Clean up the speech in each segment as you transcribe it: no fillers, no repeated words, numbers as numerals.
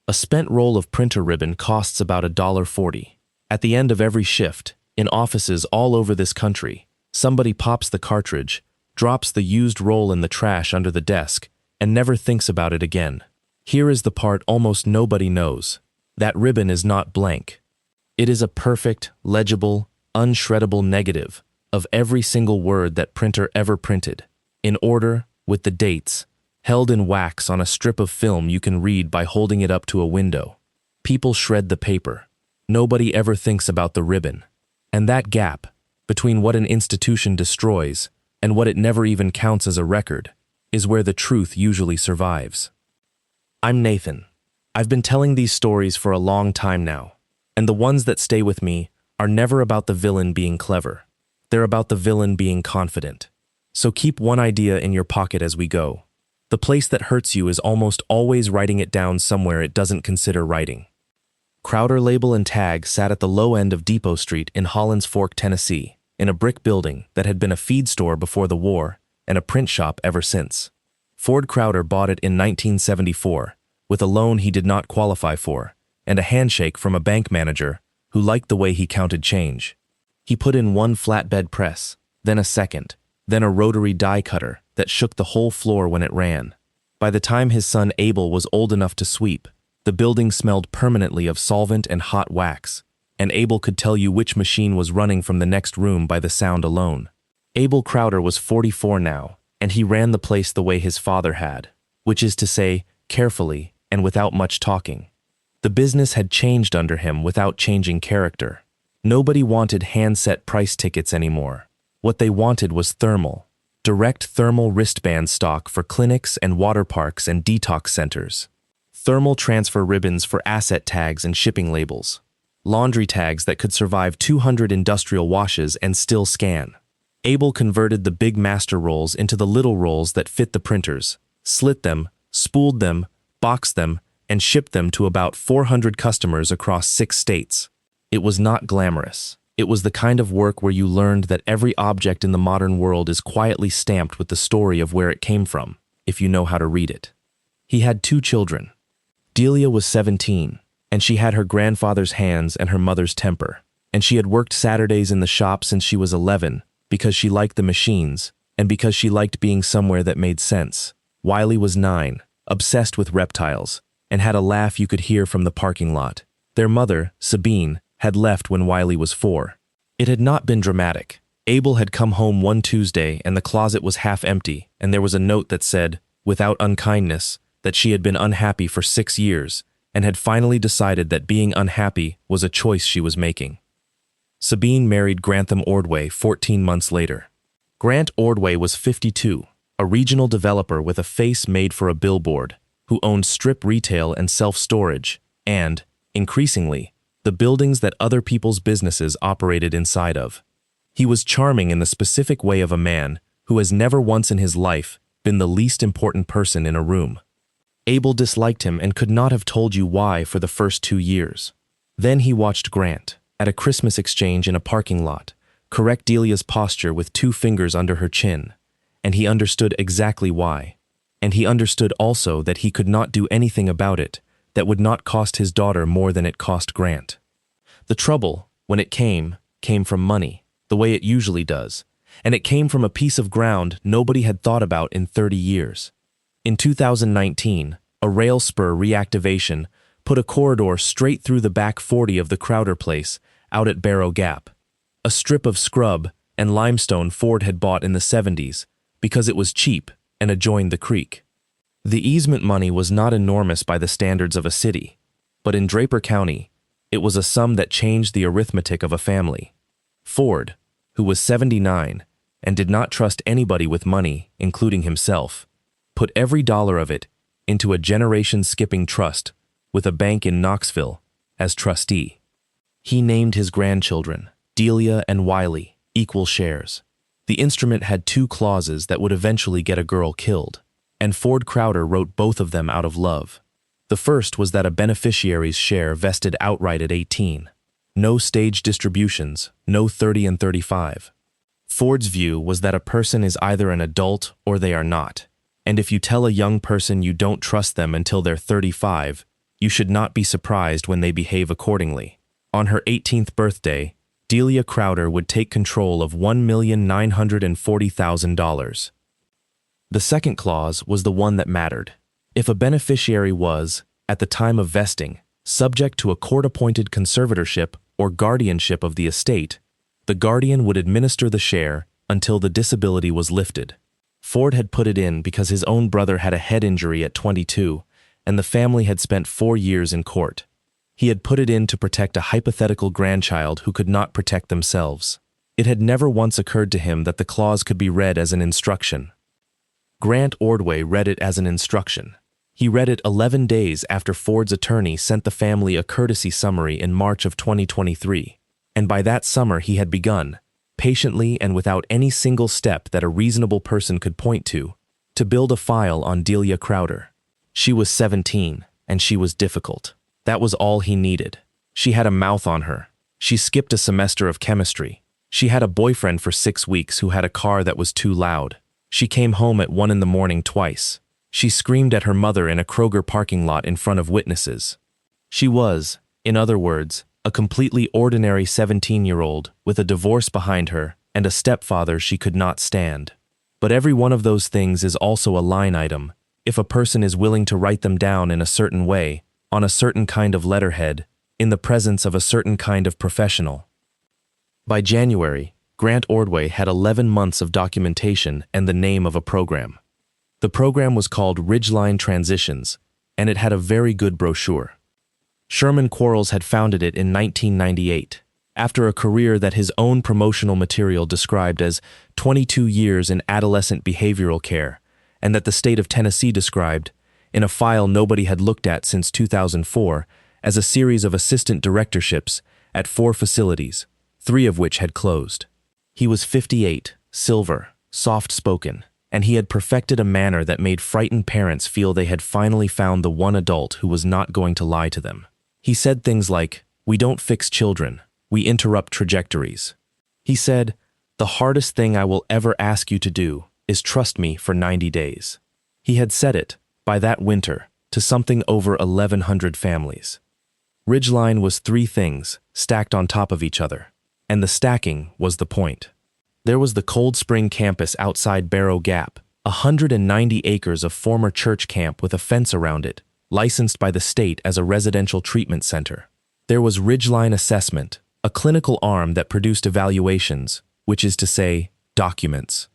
A spent roll of printer ribbon costs about $1.40. At the end of every shift, in offices all over this country, somebody pops the cartridge, drops the used roll in the trash under the desk, and never thinks about it again. Here is the part almost nobody knows. That ribbon is not blank. It is a perfect, legible, unshreddable negative of every single word that printer ever printed, in order, with the dates, held in wax on a strip of film you can read by holding it up to a window. People shred the paper. Nobody ever thinks about the ribbon. And that gap, between what an institution destroys and what it never even counts as a record, is where the truth usually survives. I'm Nathan. I've been telling these stories for a long time now, and the ones that stay with me are never about the villain being clever. They're about the villain being confident. So keep one idea in your pocket as we go. The place that hurts you is almost always writing it down somewhere it doesn't consider writing. Crowder Label and Tag sat at the low end of Depot Street in Hollins Fork, Tennessee, in a brick building that had been a feed store before the war and a print shop ever since. Ford Crowder bought it in 1974, with a loan he did not qualify for, and a handshake from a bank manager who liked the way he counted change. He put in one flatbed press, then a second, then a rotary die cutter that shook the whole floor when it ran. By the time his son Abel was old enough to sweep, the building smelled permanently of solvent and hot wax, and Abel could tell you which machine was running from the next room by the sound alone. Abel Crowder was 44 now, and he ran the place the way his father had, which is to say, carefully and without much talking. The business had changed under him without changing character. Nobody wanted hand-set price tickets anymore. What they wanted was thermal, direct thermal wristband stock for clinics and water parks and detox centers. Thermal transfer ribbons for asset tags and shipping labels. Laundry tags that could survive 200 industrial washes and still scan. Abel converted the big master rolls into the little rolls that fit the printers, slit them, spooled them, boxed them, and shipped them to about 400 customers across 6 states. It was not glamorous. It was the kind of work where you learned that every object in the modern world is quietly stamped with the story of where it came from, if you know how to read it. He had 2 children. Delia was 17, and she had her grandfather's hands and her mother's temper, and she had worked Saturdays in the shop since she was 11 because she liked the machines and because she liked being somewhere that made sense. Wiley was 9, obsessed with reptiles, and had a laugh you could hear from the parking lot. Their mother, Sabine, had left when Wiley was 4. It had not been dramatic. Abel had come home one Tuesday and the closet was half empty, and there was a note that said, without unkindness, that she had been unhappy for 6 years and had finally decided that being unhappy was a choice she was making. Sabine married Grantham Ordway 14 months later. Grant Ordway was 52, a regional developer with a face made for a billboard, who owned strip retail and self-storage, and, increasingly, the buildings that other people's businesses operated inside of. He was charming in the specific way of a man who has never once in his life been the least important person in a room. Abel disliked him and could not have told you why for the first 2 years. Then he watched Grant, at a Christmas exchange in a parking lot, correct Delia's posture with 2 fingers under her chin, and he understood exactly why. And he understood also that he could not do anything about it that would not cost his daughter more than it cost Grant. The trouble, when it came from money, the way it usually does, and it came from a piece of ground nobody had thought about in 30 years. In 2019, a rail spur reactivation put a corridor straight through the back 40 of the Crowder place out at Barrow Gap, a strip of scrub and limestone Ford had bought in the 70s because it was cheap and adjoined the creek. The easement money was not enormous by the standards of a city, but in Draper County, it was a sum that changed the arithmetic of a family. Ford, who was 79 and did not trust anybody with money, including himself, put every dollar of it into a generation-skipping trust with a bank in Knoxville as trustee. He named his grandchildren, Delia and Wiley, equal shares. The instrument had 2 clauses that would eventually get a girl killed, and Ford Crowder wrote both of them out of love. The first was that a beneficiary's share vested outright at 18. No stage distributions, no 30 and 35. Ford's view was that a person is either an adult or they are not. And if you tell a young person you don't trust them until they're 35, You should not be surprised when they behave accordingly. On her 18th birthday, Delia Crowder would take control of $1,940,000. The second clause was the one that mattered. If a beneficiary was, at the time of vesting, subject to a court-appointed conservatorship or guardianship of the estate, the guardian would administer the share until the disability was lifted. Ford had put it in because his own brother had a head injury at 22, and the family had spent 4 years in court. He had put it in to protect a hypothetical grandchild who could not protect themselves. It had never once occurred to him that the clause could be read as an instruction. Grant Ordway read it as an instruction. He read it 11 days after Ford's attorney sent the family a courtesy summary in March of 2023, and by that summer he had begun, patiently and without any single step that a reasonable person could point to build a file on Delia Crowder. She was 17, and she was difficult. That was all he needed. She had a mouth on her. She skipped a semester of chemistry. She had a boyfriend for 6 weeks who had a car that was too loud. She came home at 1 in the morning twice. She screamed at her mother in a Kroger parking lot in front of witnesses. She was, in other words, a completely ordinary 17-year-old with a divorce behind her and a stepfather she could not stand. But every one of those things is also a line item, if a person is willing to write them down in a certain way, on a certain kind of letterhead, in the presence of a certain kind of professional. By January, Grant Ordway had 11 months of documentation and the name of a program. The program was called Ridgeline Transitions, and it had a very good brochure. Sherman Quarles had founded it in 1998, after a career that his own promotional material described as 22 years in adolescent behavioral care, and that the state of Tennessee described, in a file nobody had looked at since 2004, as a series of assistant directorships at 4 facilities, 3 of which had closed. He was 58, silver, soft-spoken, and he had perfected a manner that made frightened parents feel they had finally found the one adult who was not going to lie to them. He said things like, "We don't fix children, we interrupt trajectories." He said, "The hardest thing I will ever ask you to do is trust me for 90 days. He had said it, by that winter, to something over 1,100 families. Ridgeline was 3 things, stacked on top of each other, and the stacking was the point. There was the Cold Spring campus outside Barrow Gap, 190 acres of former church camp with a fence around it, licensed by the state as a residential treatment center. There was Ridgeline Assessment, a clinical arm that produced evaluations, which is to say, documents.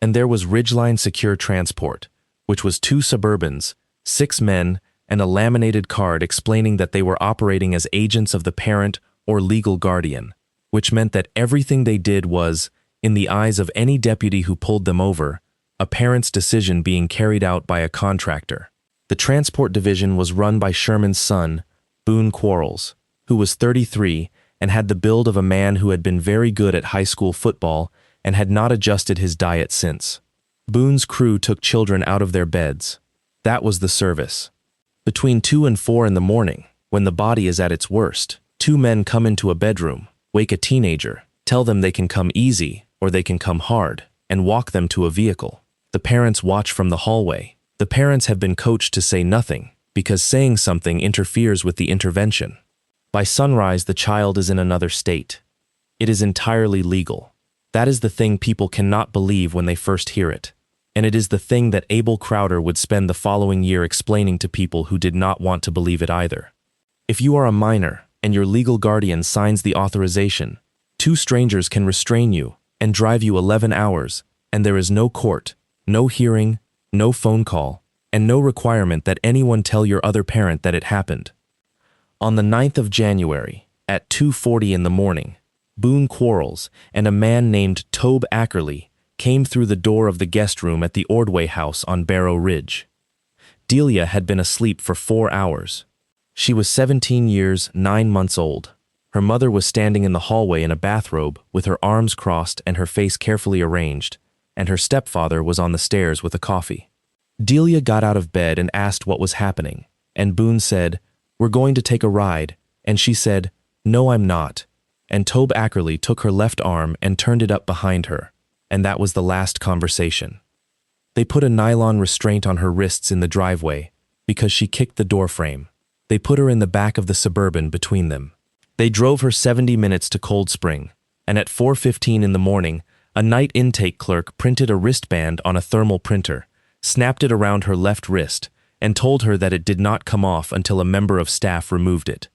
And there was Ridgeline Secure Transport, which was 2 Suburbans, 6 men, and a laminated card explaining that they were operating as agents of the parent or legal guardian, which meant that everything they did was, in the eyes of any deputy who pulled them over, a parent's decision being carried out by a contractor. The transport division was run by Sherman's son, Boone Quarles, who was 33 and had the build of a man who had been very good at high school football and had not adjusted his diet since. Boone's crew took children out of their beds. That was the service. Between 2 and 4 in the morning, when the body is at its worst, 2 men come into a bedroom, wake a teenager, tell them they can come easy or they can come hard, and walk them to a vehicle. The parents watch from the hallway. The parents have been coached to say nothing, because saying something interferes with the intervention. By sunrise, the child is in another state. It is entirely legal. That is the thing people cannot believe when they first hear it. And it is the thing that Abel Crowder would spend the following year explaining to people who did not want to believe it either. If you are a minor and your legal guardian signs the authorization, 2 strangers can restrain you and drive you 11 hours, and there is no court, no hearing, no phone call, and no requirement that anyone tell your other parent that it happened. On the 9th of January, at 2:40 in the morning, Boone Quarles and a man named Tobe Ackerley came through the door of the guest room at the Ordway house on Barrow Ridge. Delia had been asleep for 4 hours. She was 17 years, 9 months old. Her mother was standing in the hallway in a bathrobe with her arms crossed and her face carefully arranged, and her stepfather was on the stairs with a coffee. Delia got out of bed and asked what was happening, and Boone said, "We're going to take a ride," and she said, "No, I'm not," and Tobe Ackerley took her left arm and turned it up behind her, and that was the last conversation. They put a nylon restraint on her wrists in the driveway because she kicked the door frame. They put her in the back of the Suburban between them. They drove her 70 minutes to Cold Spring, and at 4:15 in the morning, a night intake clerk printed a wristband on a thermal printer, snapped it around her left wrist, and told her that it did not come off until a member of staff removed it.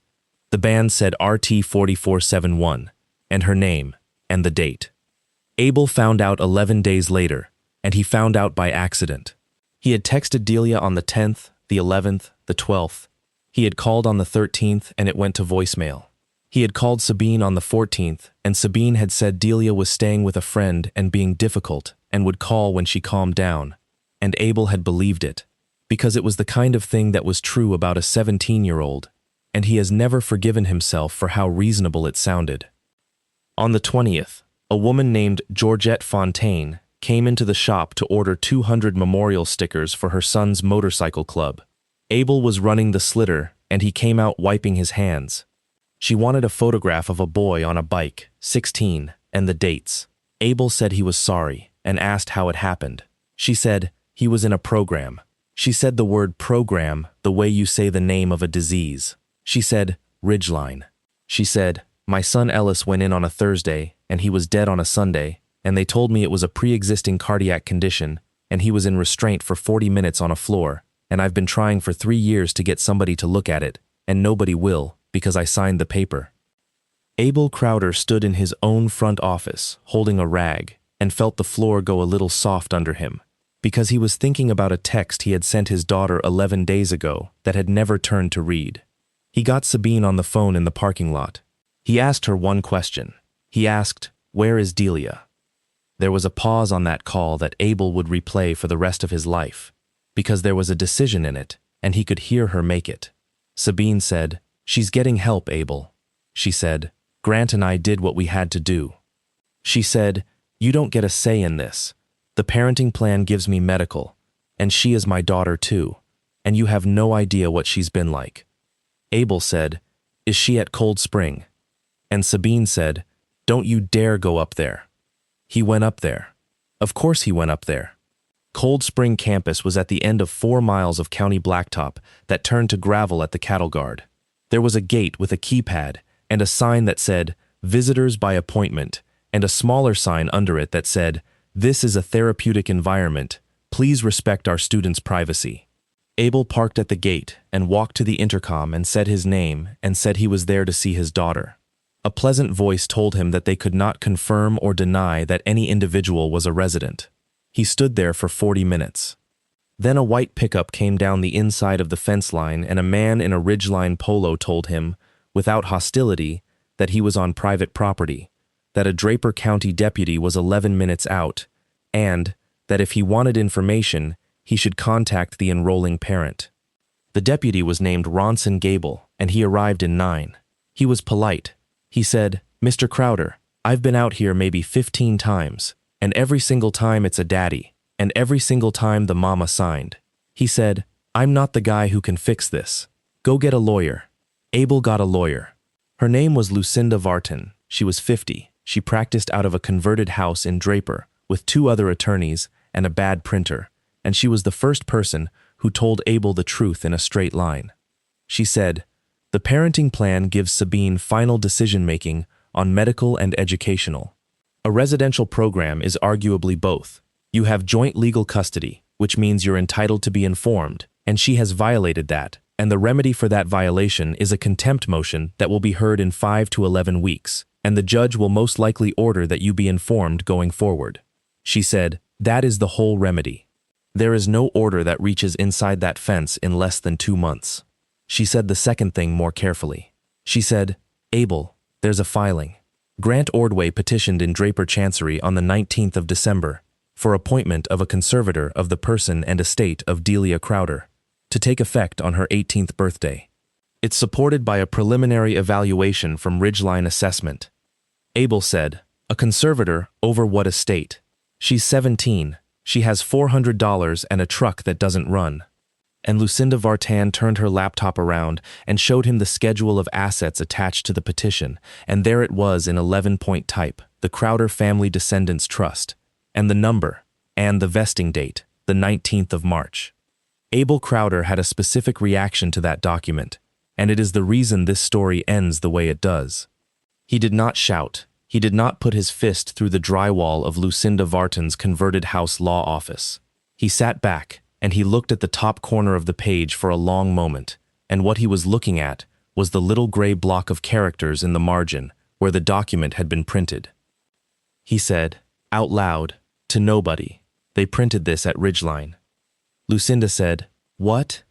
The band said RT-4471, and her name, and the date. Abel found out 11 days later, and he found out by accident. He had texted Delia on the 10th, the 11th, the 12th. He had called on the 13th, and it went to voicemail. He had called Sabine on the 14th, and Sabine had said Delia was staying with a friend and being difficult and would call when she calmed down. And Abel had believed it, because it was the kind of thing that was true about a 17-year-old, and he has never forgiven himself for how reasonable it sounded. On the 20th, a woman named Georgette Fontaine came into the shop to order 200 memorial stickers for her son's motorcycle club. Abel was running the slitter, and he came out wiping his hands. She wanted a photograph of a boy on a bike, 16, and the dates. Abel said he was sorry and asked how it happened. She said he was in a program. She said the word program the way you say the name of a disease. She said Ridgeline. She said, my son Ellis went in on a Thursday, and he was dead on a Sunday, and they told me it was a pre-existing cardiac condition, and he was in restraint for 40 minutes on a floor, and I've been trying for 3 years to get somebody to look at it, and nobody will, because I signed the paper. Abel Crowder stood in his own front office, holding a rag, and felt the floor go a little soft under him, because he was thinking about a text he had sent his daughter 11 days ago that had never turned to read. He got Sabine on the phone in the parking lot. He asked her one question. He asked, "Where is Delia?" There was a pause on that call that Abel would replay for the rest of his life, because there was a decision in it, and he could hear her make it. Sabine said, "She's getting help, Abel." She said, "Grant and I did what we had to do." She said, "You don't get a say in this. The parenting plan gives me medical, and she is my daughter too, and you have no idea what she's been like." Abel said, "Is she at Cold Spring?" And Sabine said, "Don't you dare go up there." He went up there. Of course he went up there. Cold Spring campus was at the end of 4 miles of county blacktop that turned to gravel at the cattle guard. There was a gate with a keypad and a sign that said, "Visitors by appointment," and a smaller sign under it that said, "This is a therapeutic environment. Please respect our students' privacy." Abel parked at the gate and walked to the intercom and said his name and said he was there to see his daughter. A pleasant voice told him that they could not confirm or deny that any individual was a resident. He stood there for 40 minutes. Then a white pickup came down the inside of the fence line, and a man in a Ridgeline polo told him, without hostility, that he was on private property, that a Draper County deputy was 11 minutes out, and that if he wanted information, he should contact the enrolling parent. The deputy was named Ronson Gable, and he arrived in 9. He was polite. He said, "Mr. Crowder, I've been out here maybe 15 times, and every single time it's a daddy, and every single time the mama signed." He said, "I'm not the guy who can fix this. Go get a lawyer." Abel got a lawyer. Her name was Lucinda Vartan. She was 50. She practiced out of a converted house in Draper with 2 other attorneys and a bad printer, and she was the first person who told Abel the truth in a straight line. She said, "The parenting plan gives Sabine final decision-making on medical and educational. A residential program is arguably both. You have joint legal custody, which means you're entitled to be informed, and she has violated that, and the remedy for that violation is a contempt motion that will be heard in 5 to 11 weeks, and the judge will most likely order that you be informed going forward." She said, "That is the whole remedy. There is no order that reaches inside that fence in less than 2 months." She said the second thing more carefully. She said, "Abel, there's a filing. Grant Ordway petitioned in Draper Chancery on the 19th of December for appointment of a conservator of the person and estate of Delia Crowder to take effect on her 18th birthday. It's supported by a preliminary evaluation from Ridgeline Assessment." Abel said, "A conservator over what estate? She's 17. She has $400 and a truck that doesn't run." And Lucinda Vartan turned her laptop around and showed him the schedule of assets attached to the petition, and there it was in 11-point type, the Crowder Family Descendants Trust, and the number, and the vesting date, the 19th of March. Abel Crowder had a specific reaction to that document. and it is the reason this story ends the way it does. He did not shout. He did not put his fist through the drywall of Lucinda Varton's converted house law office. He sat back, and he looked at the top corner of the page for a long moment, and what he was looking at was the little gray block of characters in the margin where the document had been printed. He said, out loud, to nobody, "They printed this at Ridgeline." Lucinda said, "What?"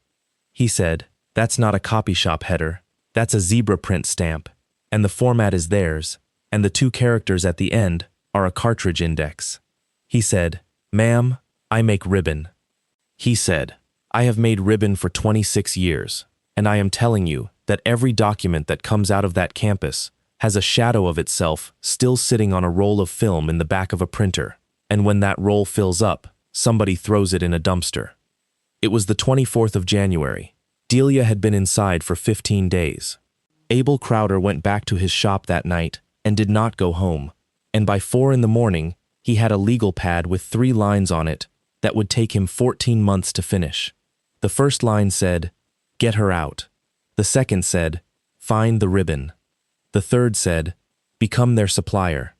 He said, "That's not a copy shop header. That's a zebra print stamp, and the format is theirs, and the two characters at the end are a cartridge index." He said, "Ma'am, I make ribbon." He said, "I have made ribbon for 26 years, and I am telling you that every document that comes out of that campus has a shadow of itself still sitting on a roll of film in the back of a printer, and when that roll fills up, somebody throws it in a dumpster." It was the 24th of January. Delia had been inside for 15 days. Abel Crowder went back to his shop that night and did not go home, and by 4 in the morning, he had a legal pad with 3 lines on it that would take him 14 months to finish. The first line said, "Get her out." The second said, "Find the ribbon." The third said, "Become their supplier."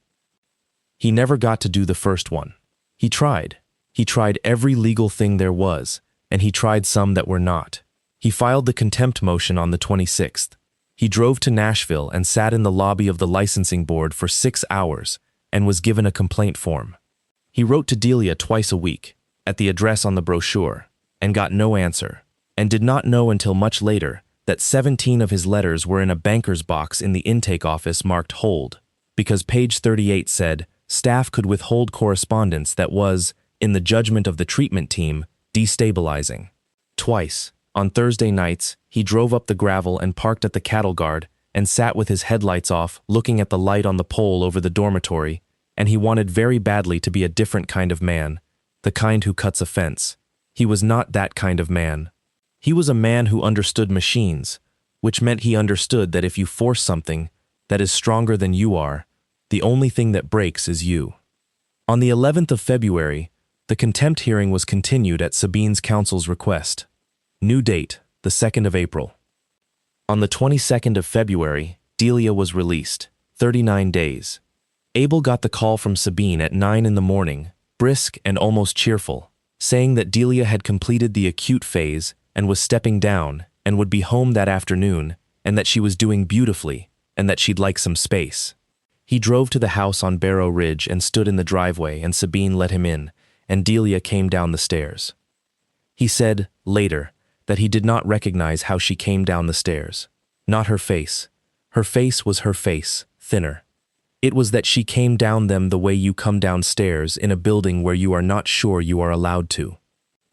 He never got to do the first one. He tried. He tried every legal thing there was, and he tried some that were not. He filed the contempt motion on the 26th. He drove to Nashville and sat in the lobby of the licensing board for 6 hours and was given a complaint form. He wrote to Delia twice a week, at the address on the brochure, and got no answer, and did not know until much later that 17 of his letters were in a banker's box in the intake office marked hold, because page 38 said staff could withhold correspondence that was, in the judgment of the treatment team, destabilizing. Twice, on Thursday nights, he drove up the gravel and parked at the cattle guard and sat with his headlights off, looking at the light on the pole over the dormitory, and he wanted very badly to be a different kind of man, the kind who cuts a fence. He was not that kind of man. He was a man who understood machines, which meant he understood that if you force something that is stronger than you are, the only thing that breaks is you. On the 11th of February, the contempt hearing was continued at Sabine's counsel's request. New date, the 2nd of April. On the 22nd of February, Delia was released, 39 days. Abel got the call from Sabine at 9 in the morning, brisk and almost cheerful, saying that Delia had completed the acute phase and was stepping down and would be home that afternoon, and that she was doing beautifully and that she'd like some space. He drove to the house on Barrow Ridge and stood in the driveway, and Sabine let him in, and Delia came down the stairs. He said, later, that he did not recognize how she came down the stairs. Not her face. Her face was her face, thinner. It was that she came down them the way you come downstairs in a building where you are not sure you are allowed to.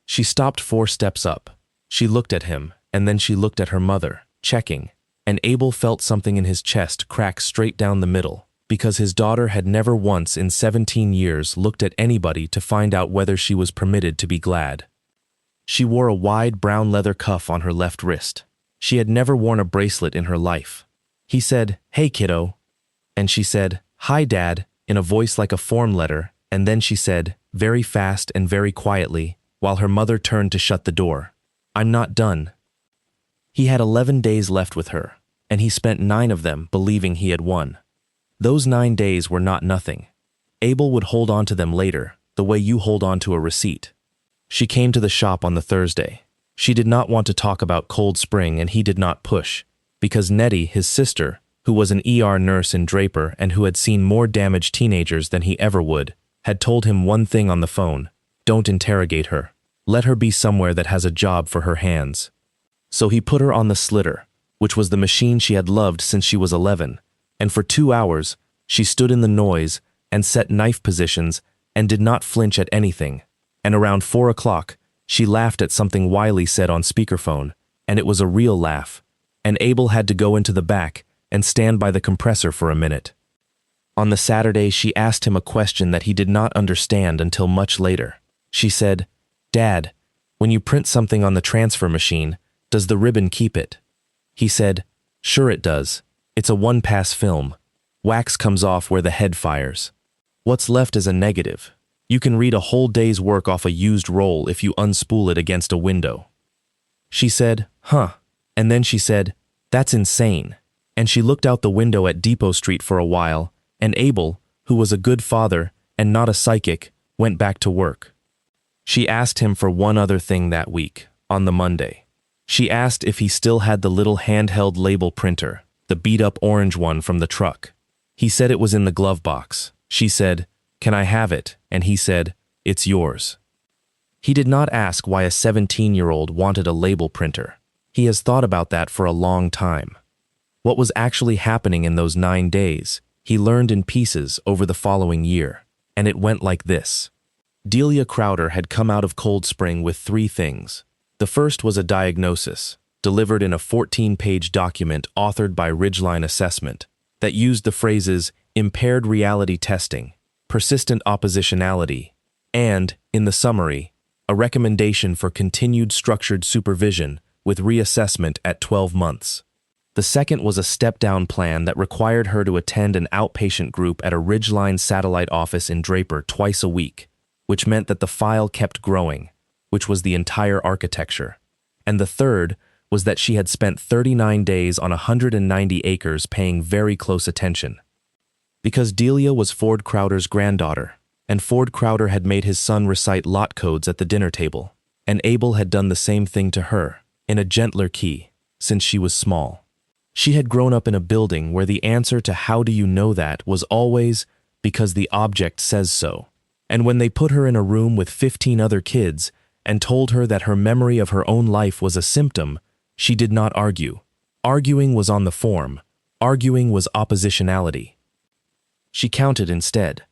She stopped 4 steps up. She looked at him, and then she looked at her mother, checking, and Abel felt something in his chest crack straight down the middle, because his daughter had never once in 17 years looked at anybody to find out whether she was permitted to be glad. She wore a wide brown leather cuff on her left wrist. She had never worn a bracelet in her life. He said, "Hey, kiddo." And she said, "Hi, Dad," in a voice like a form letter, and then she said, very fast and very quietly, while her mother turned to shut the door, "I'm not done." He had 11 days left with her, and he spent 9 of them believing he had won. Those 9 days were not nothing. Abel would hold on to them later, the way you hold on to a receipt. She came to the shop on the Thursday. She did not want to talk about Cold Spring, and he did not push, because Nettie, his sister, who was an ER nurse in Draper and who had seen more damaged teenagers than he ever would, had told him one thing on the phone: don't interrogate her. Let her be somewhere that has a job for her hands. So he put her on the slitter, which was the machine she had loved since she was 11, and for 2 hours she stood in the noise and set knife positions and did not flinch at anything, and around 4 o'clock she laughed at something Wiley said on speakerphone, and it was a real laugh, and Abel had to go into the back and stand by the compressor for a minute. On the Saturday she asked him a question that he did not understand until much later. She said, "Dad, when you print something on the transfer machine, does the ribbon keep it?" He said, "Sure it does. It's a one-pass film. Wax comes off where the head fires. What's left is a negative. You can read a whole day's work off a used roll if you unspool it against a window." She said, "Huh," and then she said, That's insane. And she looked out the window at Depot Street for a while, and Abel, who was a good father and not a psychic, went back to work. She asked him for one other thing that week, on the Monday. She asked if he still had the little handheld label printer, the beat-up orange one from the truck. He said it was in the glove box. She said, "Can I have it?" And he said, "It's yours." He did not ask why a 17-year-old wanted a label printer. He has thought about that for a long time. What was actually happening in those 9 days, he learned in pieces over the following year, and it went like this. Delia Crowder had come out of Cold Spring with 3 things. The first was a diagnosis, delivered in a 14-page document authored by Ridgeline Assessment, that used the phrases impaired reality testing, persistent oppositionality, and, in the summary, a recommendation for continued structured supervision with reassessment at 12 months. The second was a step-down plan that required her to attend an outpatient group at a Ridgeline satellite office in Draper twice a week, which meant that the file kept growing, which was the entire architecture. And the third was that she had spent 39 days on 190 acres paying very close attention. Because Delia was Ford Crowder's granddaughter, and Ford Crowder had made his son recite lot codes at the dinner table, and Abel had done the same thing to her, in a gentler key, since she was small. She had grown up in a building where the answer to "how do you know that" was always "because the object says so." And when they put her in a room with 15 other kids and told her that her memory of her own life was a symptom, she did not argue. Arguing was on the form. Arguing was oppositionality. She counted instead.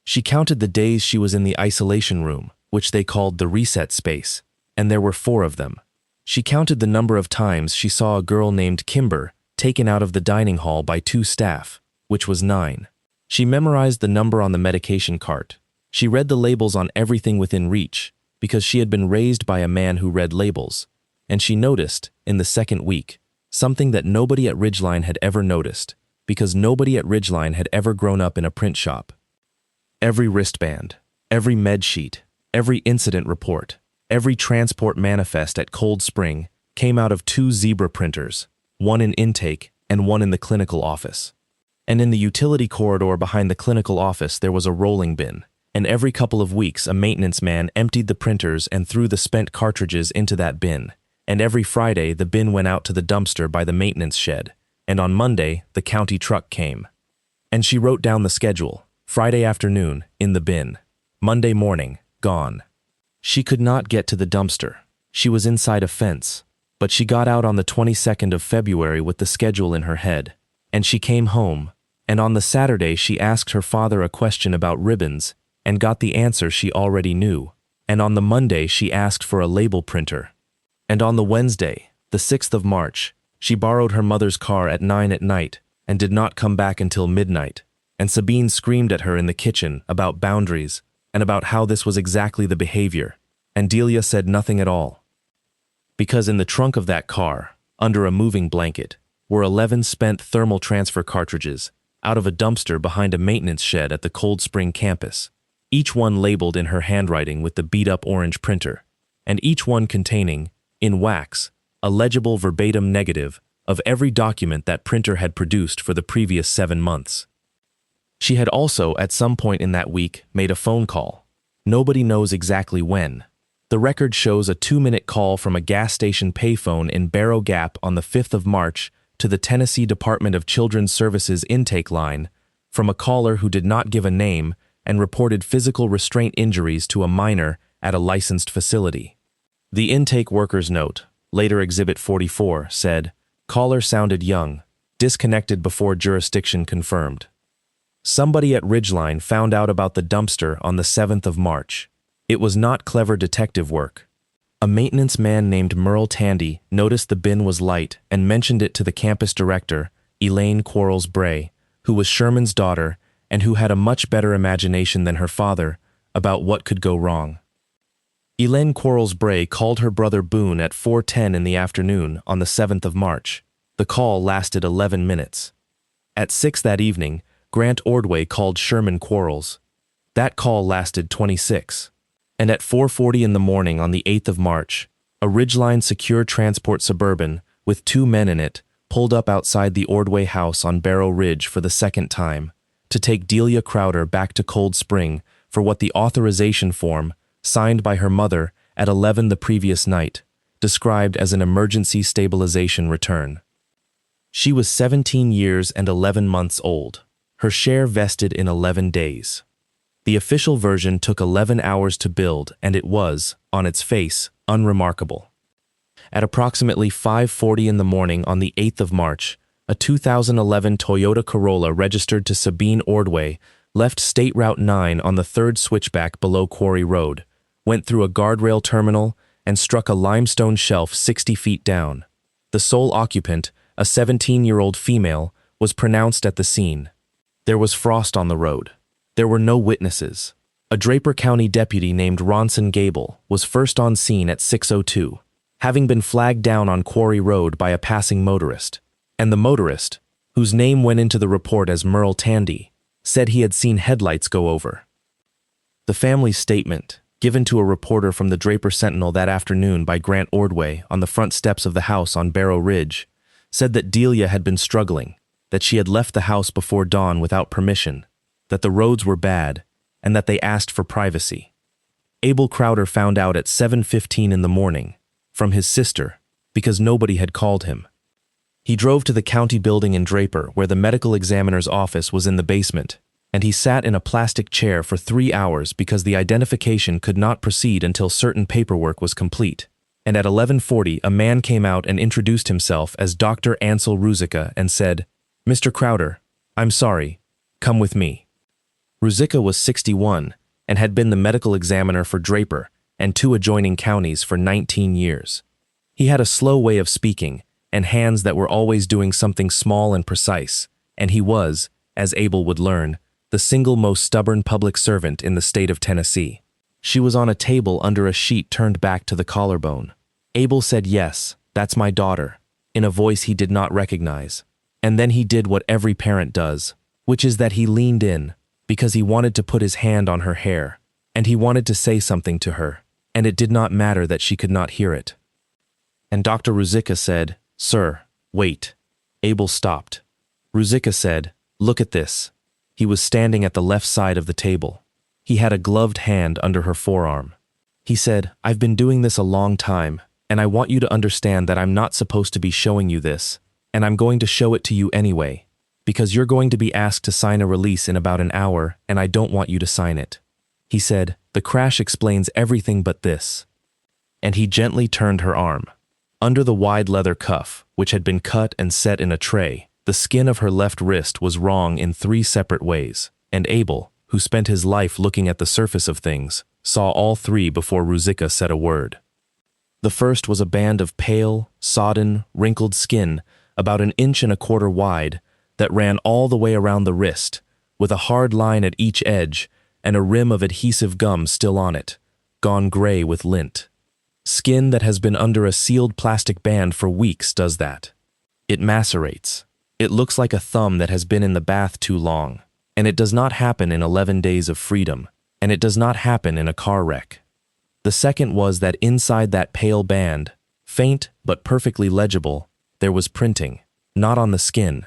She counted the days she was in the isolation room, which they called the reset space, and there were 4 of them. She counted the number of times she saw a girl named Kimber taken out of the dining hall by 2 staff, which was 9. She memorized the number on the medication cart. She read the labels on everything within reach, because she had been raised by a man who read labels, and she noticed, in the second week, something that nobody at Ridgeline had ever noticed, because nobody at Ridgeline had ever grown up in a print shop. Every wristband, every med sheet, every incident report, every transport manifest at Cold Spring came out of 2 zebra printers, one in intake and one in the clinical office. And in the utility corridor behind the clinical office there was a rolling bin, and every couple of weeks a maintenance man emptied the printers and threw the spent cartridges into that bin, and every Friday the bin went out to the dumpster by the maintenance shed, and on Monday the county truck came. And she wrote down the schedule: Friday afternoon, in the bin. Monday morning, gone. She could not get to the dumpster. She was inside a fence. But she got out on the 22nd of February with the schedule in her head. And she came home, and on the Saturday she asked her father a question about ribbons and got the answer she already knew. And on the Monday she asked for a label printer. And on the Wednesday, the 6th of March, she borrowed her mother's car at 9 at night and did not come back until midnight. And Sabine screamed at her in the kitchen about boundaries and about how this was exactly the behavior, and Delia said nothing at all. Because in the trunk of that car, under a moving blanket, were 11 spent thermal transfer cartridges out of a dumpster behind a maintenance shed at the Cold Spring campus, each one labeled in her handwriting with the beat-up orange printer, and each one containing, in wax, a legible verbatim negative of every document that printer had produced for the previous 7 months. She had also, at some point in that week, made a phone call. Nobody knows exactly when. The record shows a 2-minute call from a gas station payphone in Barrow Gap on the 5th of March to the Tennessee Department of Children's Services intake line from a caller who did not give a name and reported physical restraint injuries to a minor at a licensed facility. The intake worker's note, later Exhibit 44, said, "Caller sounded young, disconnected before jurisdiction confirmed." Somebody at Ridgeline found out about the dumpster on the 7th of March. It was not clever detective work. A maintenance man named Merle Tandy noticed the bin was light and mentioned it to the campus director, Elaine Quarles-Bray, who was Sherman's daughter and who had a much better imagination than her father about what could go wrong. Elaine Quarles-Bray called her brother Boone at 4:10 in the afternoon on the 7th of March. The call lasted 11 minutes. At 6 that evening, Grant Ordway called Sherman Quarles. That call lasted 26. And at 4:40 in the morning on the 8th of March, a Ridgeline Secure Transport Suburban with 2 men in it pulled up outside the Ordway house on Barrow Ridge for the second time to take Delia Crowder back to Cold Spring for what the authorization form, signed by her mother at 11 the previous night, described as an emergency stabilization return. She was 17 years and 11 months old. Her share vested in 11 days. The official version took 11 hours to build, and it was, on its face, unremarkable. At approximately 5:40 in the morning on the 8th of March, a 2011 Toyota Corolla registered to Sabine Ordway left State Route 9 on the 3rd switchback below Quarry Road, went through a guardrail terminal, and struck a limestone shelf 60 feet down. The sole occupant, a 17-year-old female, was pronounced at the scene. There was frost on the road. There were no witnesses. A Draper County deputy named Ronson Gable was first on scene at 6:02, having been flagged down on Quarry Road by a passing motorist. And the motorist, whose name went into the report as Merle Tandy, said he had seen headlights go over. The family's statement, given to a reporter from the Draper Sentinel that afternoon by Grant Ordway on the front steps of the house on Barrow Ridge, said that Delia had been struggling, that she had left the house before dawn without permission, that the roads were bad, and that they asked for privacy. Abel Crowder found out at 7:15 in the morning, from his sister, because nobody had called him. He drove to the county building in Draper where the medical examiner's office was in the basement, and he sat in a plastic chair for 3 hours because the identification could not proceed until certain paperwork was complete. And at 11:40, a man came out and introduced himself as Dr. Ansel Ruzicka and said, "Mr. Crowder, I'm sorry, come with me." Ruzicka was 61 and had been the medical examiner for Draper and 2 adjoining counties for 19 years. He had a slow way of speaking and hands that were always doing something small and precise, and he was, as Abel would learn, the single most stubborn public servant in the state of Tennessee. She was on a table under a sheet turned back to the collarbone. Abel said, "Yes, that's my daughter," in a voice he did not recognize. And then he did what every parent does, which is that he leaned in, because he wanted to put his hand on her hair, and he wanted to say something to her, and it did not matter that she could not hear it. And Dr. Ruzicka said, "Sir, wait." Abel stopped. Ruzicka said, "Look at this." He was standing at the left side of the table. He had a gloved hand under her forearm. He said, "I've been doing this a long time, and I want you to understand that I'm not supposed to be showing you this, and I'm going to show it to you anyway, because you're going to be asked to sign a release in about an hour, and I don't want you to sign it." He said, "The crash explains everything but this." And he gently turned her arm. Under the wide leather cuff, which had been cut and set in a tray, the skin of her left wrist was wrong in 3 separate ways, and Abel, who spent his life looking at the surface of things, saw all 3 before Ruzicka said a word. The first was a band of pale, sodden, wrinkled skin about 1.25 inches wide that ran all the way around the wrist, with a hard line at each edge and a rim of adhesive gum still on it, gone gray with lint. Skin that has been under a sealed plastic band for weeks does that. It macerates. It looks like a thumb that has been in the bath too long, and it does not happen in 11 days of freedom, and it does not happen in a car wreck. The second was that inside that pale band, faint but perfectly legible, there was printing, not on the skin.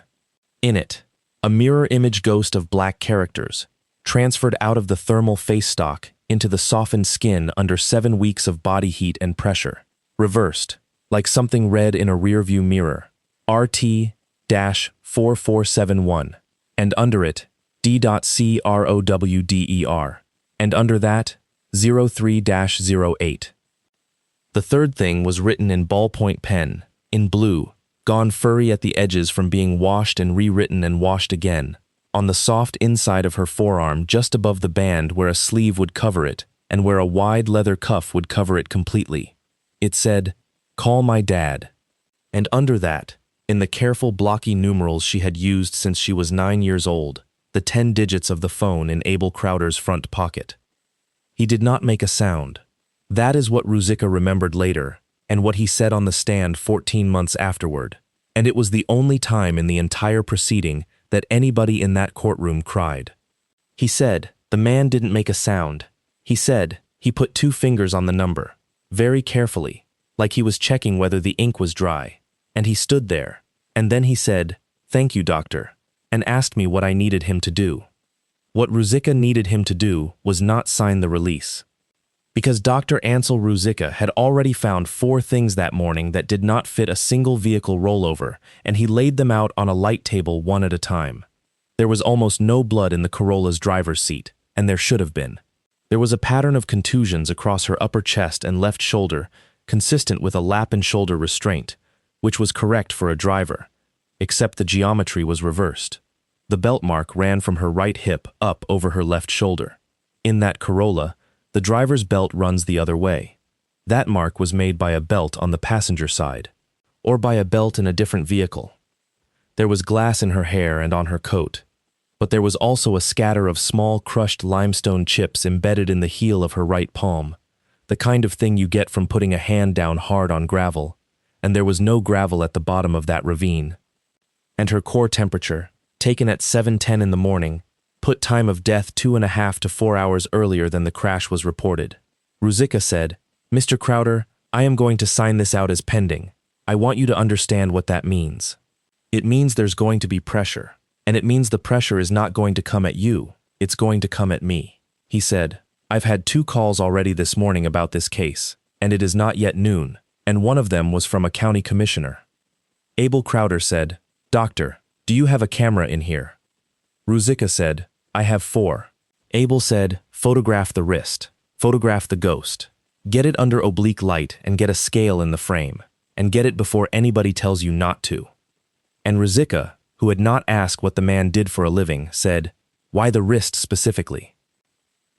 In it, a mirror image ghost of black characters, transferred out of the thermal face stock into the softened skin under 7 weeks of body heat and pressure, reversed, like something read in a rearview mirror, RT-4471, and under it, D.CROWDER, and under that, 03-08. The third thing was written in ballpoint pen, in blue, gone furry at the edges from being washed and rewritten and washed again, on the soft inside of her forearm just above the band where a sleeve would cover it and where a wide leather cuff would cover it completely. It said, "Call my dad." And under that, in the careful blocky numerals she had used since she was 9 years old, the 10 digits of the phone in Abel Crowder's front pocket. He did not make a sound. That is what Ruzicka remembered later, and what he said on the stand 14 months afterward, and it was the only time in the entire proceeding that anybody in that courtroom cried. He said, the man didn't make a sound. He said, he put 2 fingers on the number, very carefully, like he was checking whether the ink was dry, and he stood there, And then he said, "Thank you, doctor," and asked me what I needed him to do. What Ruzicka needed him to do was not sign the release. Because Dr. Ansel Ruzicka had already found 4 things that morning that did not fit a single vehicle rollover, and he laid them out on a light table one at a time. There was almost no blood in the Corolla's driver's seat, and there should have been. There was a pattern of contusions across her upper chest and left shoulder, consistent with a lap and shoulder restraint, which was correct for a driver, except the geometry was reversed. The belt mark ran from her right hip up over her left shoulder. In that Corolla, the driver's belt runs the other way. That mark was made by a belt on the passenger side, or by a belt in a different vehicle. There was glass in her hair and on her coat, but there was also a scatter of small crushed limestone chips embedded in the heel of her right palm, the kind of thing you get from putting a hand down hard on gravel, and there was no gravel at the bottom of that ravine. And her core temperature, taken at 7:10 in the morning, put time of death 2.5 to 4 hours earlier than the crash was reported. Ruzicka said, "Mr. Crowder, I am going to sign this out as pending. I want you to understand what that means. It means there's going to be pressure, and it means the pressure is not going to come at you, it's going to come at me." He said, "I've had 2 calls already this morning about this case, and it is not yet noon, and one of them was from a county commissioner." Abel Crowder said, "Doctor, do you have a camera in here?" Ruzicka said, "I have 4. Abel said, "Photograph the wrist. Photograph the ghost. Get it under oblique light and get a scale in the frame, and get it before anybody tells you not to." And Ruzicka, who had not asked what the man did for a living, said, "Why the wrist specifically?"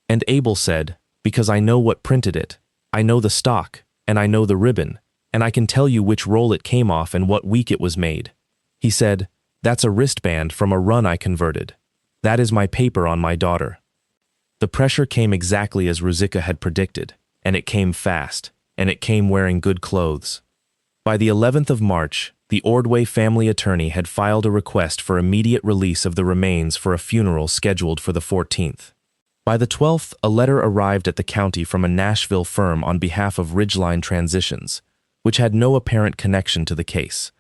And Abel said, "Because I know what printed it. I know the stock, and I know the ribbon, and I can tell you which roll it came off and what week it was made." He said, "That's a wristband from a run I converted. That is my paper on my daughter." The pressure came exactly as Ruzicka had predicted, and it came fast, and it came wearing good clothes. By the 11th of March, the Ordway family attorney had filed a request for immediate release of the remains for a funeral scheduled for the 14th. By the 12th, a letter arrived at the county from a Nashville firm on behalf of Ridgeline Transitions, which had no apparent connection to the case,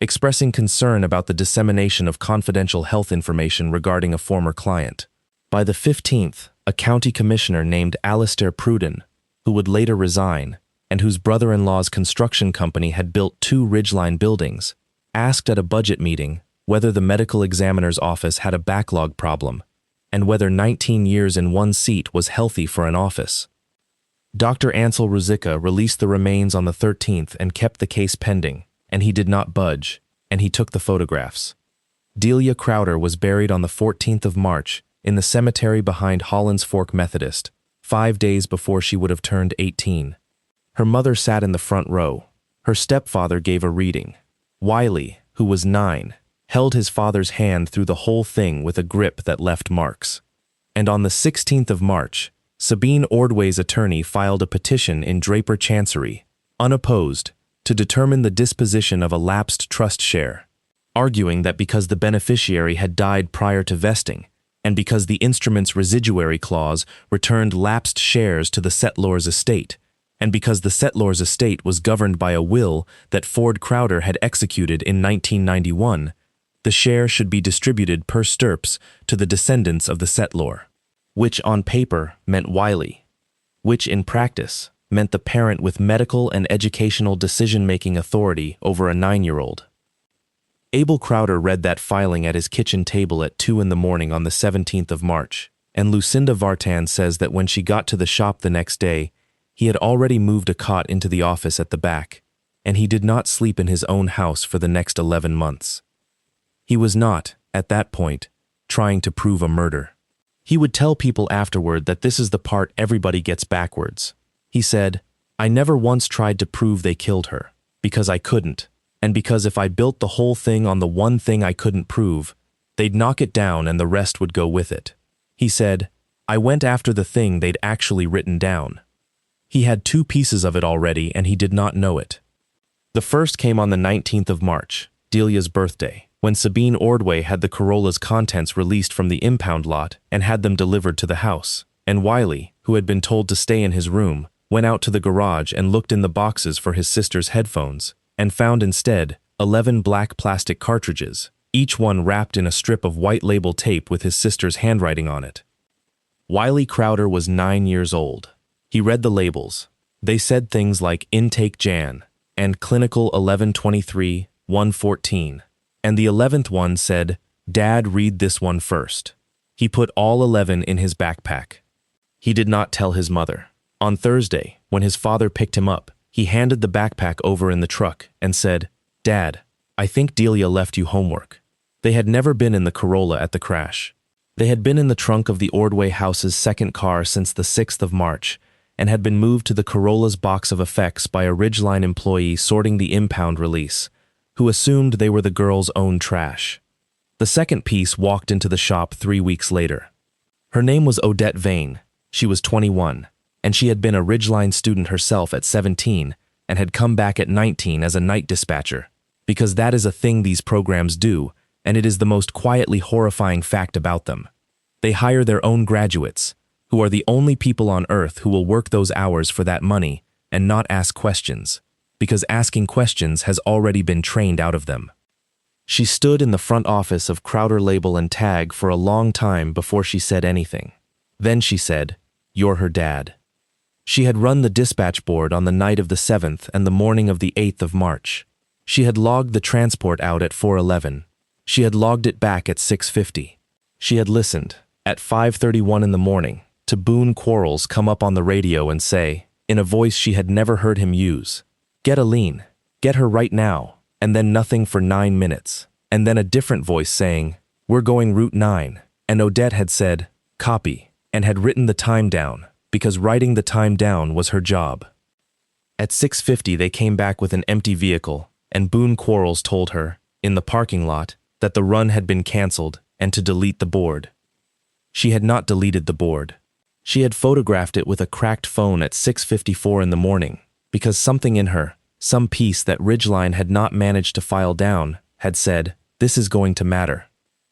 expressing concern about the dissemination of confidential health information regarding a former client. By the 15th, a county commissioner named Alistair Pruden, who would later resign, and whose brother-in-law's construction company had built 2 Ridgeline buildings, asked at a budget meeting whether the medical examiner's office had a backlog problem, and whether 19 years in one seat was healthy for an office. Dr. Ansel Ruzicka released the remains on the 13th and kept the case pending, and he did not budge, and he took the photographs. Delia Crowder was buried on the 14th of March in the cemetery behind Hollins Fork Methodist, 5 days before she would have turned 18. Her mother sat in the front row. Her stepfather gave a reading. Wiley, who was 9, held his father's hand through the whole thing with a grip that left marks. And on the 16th of March, Sabine Ordway's attorney filed a petition in Draper Chancery, unopposed, to determine the disposition of a lapsed trust share, arguing that because the beneficiary had died prior to vesting, and because the instrument's residuary clause returned lapsed shares to the settlor's estate, and because the settlor's estate was governed by a will that Ford Crowder had executed in 1991, the share should be distributed per stirps to the descendants of the settlor, which on paper meant Wiley, which in practice meant the parent with medical and educational decision-making authority over a 9-year-old. Abel Crowder read that filing at his kitchen table at 2 in the morning on the 17th of March, and Lucinda Vartan says that when she got to the shop the next day, he had already moved a cot into the office at the back, and he did not sleep in his own house for the next 11 months. He was not, at that point, trying to prove a murder. He would tell people afterward that this is the part everybody gets backwards. He said, "I never once tried to prove they killed her, because I couldn't, and because if I built the whole thing on the one thing I couldn't prove, they'd knock it down and the rest would go with it." He said, "I went after the thing they'd actually written down." He had 2 pieces of it already and he did not know it. The first came on the 19th of March, Delia's birthday, when Sabine Ordway had the Corolla's contents released from the impound lot and had them delivered to the house, and Wiley, who had been told to stay in his room, went out to the garage and looked in the boxes for his sister's headphones, and found instead 11 black plastic cartridges, each one wrapped in a strip of white label tape with his sister's handwriting on it. Wiley Crowder was 9 years old. He read the labels. They said things like Intake Jan and Clinical 11/23/114, and the 11th one said, Dad, read this one first. He put all 11 in his backpack. He did not tell his mother. On Thursday, when his father picked him up, he handed the backpack over in the truck and said, Dad, I think Delia left you homework. They had never been in the Corolla at the crash. They had been in the trunk of the Ordway house's second car since the 6th of March and had been moved to the Corolla's box of effects by a Ridgeline employee sorting the impound release, who assumed they were the girl's own trash. The second piece walked into the shop 3 weeks later. Her name was Odette Vane. She was 21, and she had been a Ridgeline student herself at 17 and had come back at 19 as a night dispatcher, because that is a thing these programs do, and it is the most quietly horrifying fact about them. They hire their own graduates, who are the only people on earth who will work those hours for that money and not ask questions, because asking questions has already been trained out of them. She stood in the front office of Crowder Label and Tag for a long time before she said anything. Then she said, You're her dad. She had run the dispatch board on the night of the 7th and the morning of the 8th of March. She had logged the transport out at 4:11. She had logged it back at 6:50. She had listened, at 5:31 in the morning, to Boone Quarles come up on the radio and say, in a voice she had never heard him use, Get Aline, get her right now. And then nothing for 9 minutes, and then a different voice saying, We're going Route 9, and Odette had said, Copy, and had written the time down, because writing the time down was her job. At 6:50 they came back with an empty vehicle, and Boone Quarles told her, in the parking lot, that the run had been canceled and to delete the board. She had not deleted the board. She had photographed it with a cracked phone at 6:54 in the morning, because something in her, some piece that Ridgeline had not managed to file down, had said, This is going to matter.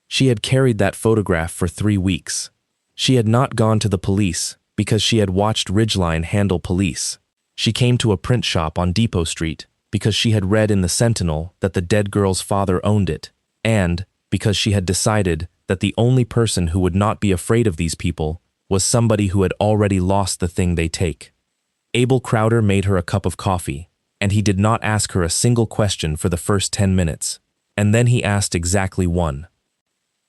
She had carried that photograph for 3 weeks. She had not gone to the police because she had watched Ridgeline handle police. She came to a print shop on Depot Street because she had read in the Sentinel that the dead girl's father owned it, and because she had decided that the only person who would not be afraid of these people was somebody who had already lost the thing they take. Abel Crowder made her a cup of coffee, and he did not ask her a single question for the first 10 minutes, and then he asked exactly one.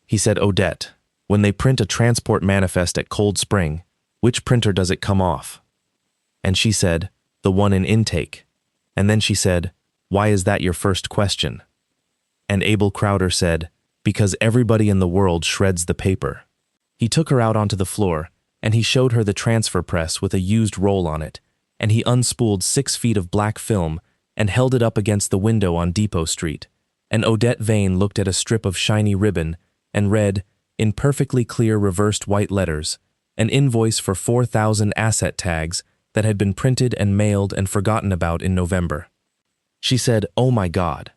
He said, Odette, when they print a transport manifest at Cold Spring, which printer does it come off? And she said, the one in intake. And then she said, why is that your first question? And Abel Crowder said, because everybody in the world shreds the paper. He took her out onto the floor, and he showed her the transfer press with a used roll on it, and he unspooled 6 feet of black film and held it up against the window on Depot Street, and Odette Vane looked at a strip of shiny ribbon and read, in perfectly clear reversed white letters, an invoice for 4,000 asset tags that had been printed and mailed and forgotten about in November. She said, oh my God.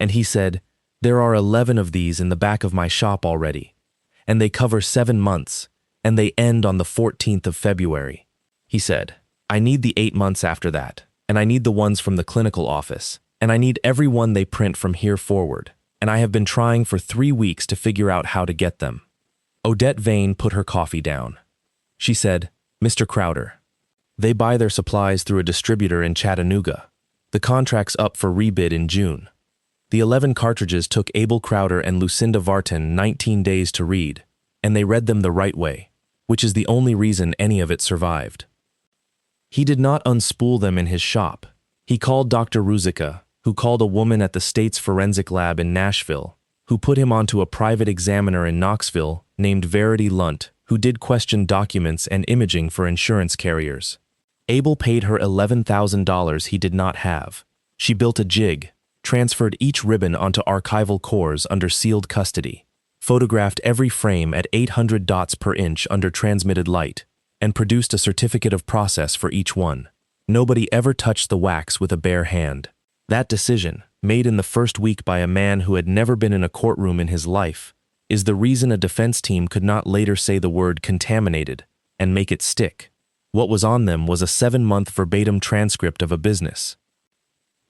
And he said, there are 11 of these in the back of my shop already, and they cover 7 months, and they end on the 14th of February. He said, I need the 8 months after that, and I need the ones from the clinical office, and I need every one they print from here forward, and I have been trying for 3 weeks to figure out how to get them. Odette Vane put her coffee down. She said, Mr. Crowder, they buy their supplies through a distributor in Chattanooga. The contract's up for rebid in June. The 11 cartridges took Abel Crowder and Lucinda Vartan 19 days to read, and they read them the right way, which is the only reason any of it survived. He did not unspool them in his shop. He called Dr. Ruzicka, who called a woman at the state's forensic lab in Nashville, who put him onto a private examiner in Knoxville named Verity Lunt, who did question documents and imaging for insurance carriers. Abel paid her $11,000 he did not have. She built a jig, transferred each ribbon onto archival cores under sealed custody, photographed every frame at 800 dots per inch under transmitted light, and produced a certificate of process for each one. Nobody ever touched the wax with a bare hand. That decision, made in the first week by a man who had never been in a courtroom in his life, is the reason a defense team could not later say the word contaminated and make it stick. What was on them was a 7-month verbatim transcript of a business.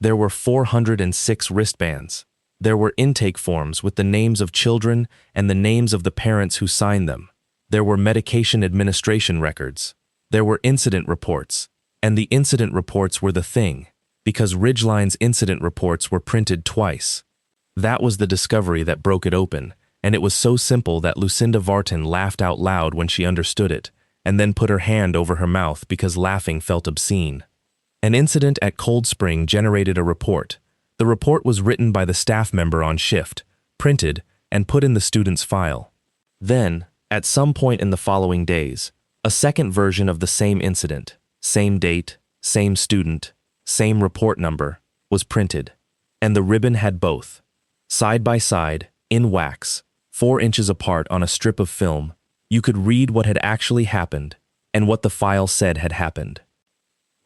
There were 406 wristbands. There were intake forms with the names of children and the names of the parents who signed them. There were medication administration records. There were incident reports. And the incident reports were the thing, because Ridgeline's incident reports were printed twice. That was the discovery that broke it open, and it was so simple that Lucinda Vartan laughed out loud when she understood it, and then put her hand over her mouth because laughing felt obscene. An incident at Cold Spring generated a report. The report was written by the staff member on shift, printed, and put in the student's file. Then, at some point in the following days, a second version of the same incident, same date, same student, same report number, was printed. And the ribbon had both. Side by side, in wax, 4 inches apart on a strip of film, you could read what had actually happened and what the file said had happened.